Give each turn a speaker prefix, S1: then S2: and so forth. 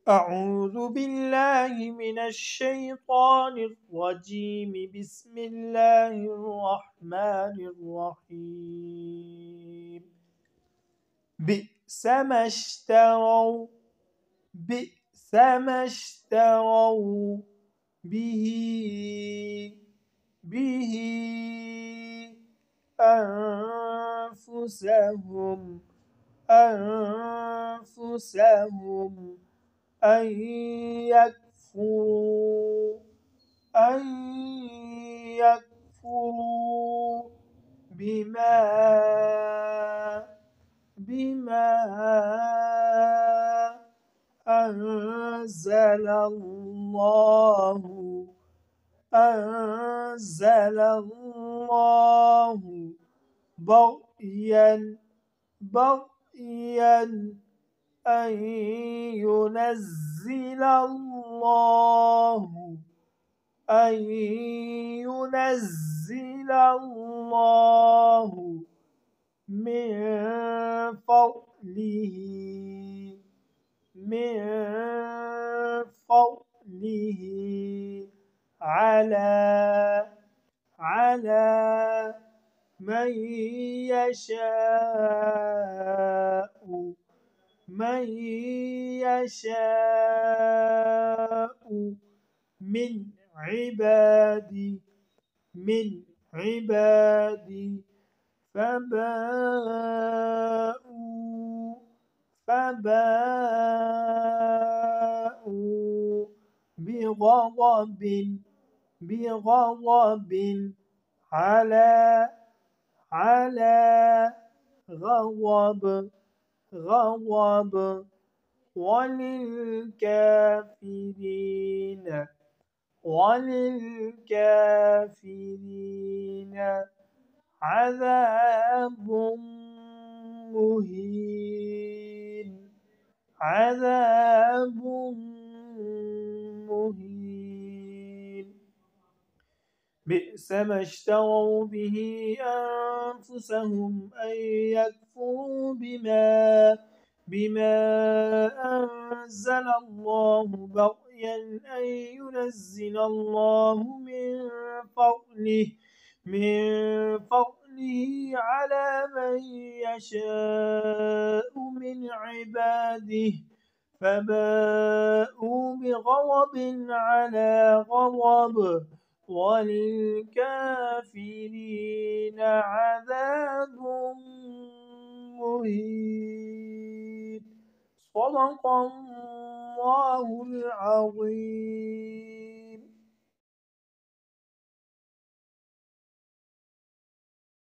S1: أعوذ بالله من الشيطان الرجيم. بسم الله الرحمن الرحيم. بئس ما اشتروا به أنفسهم أن يكفروا بما أنزل الله بغيا أن ينزل الله من فضله على من يشاء من عبادي فباءوا بغضب على غضب وللكافرين عذاب مهين. بئس ما اشتروا به أنفسهم أن يكفروا بما أنزل الله بغيا أن ينزل الله من فضله على من يشاء من عباده فباءوا بغضب على غضب وللكافرين عذاب مهين. صدق الله العظيم.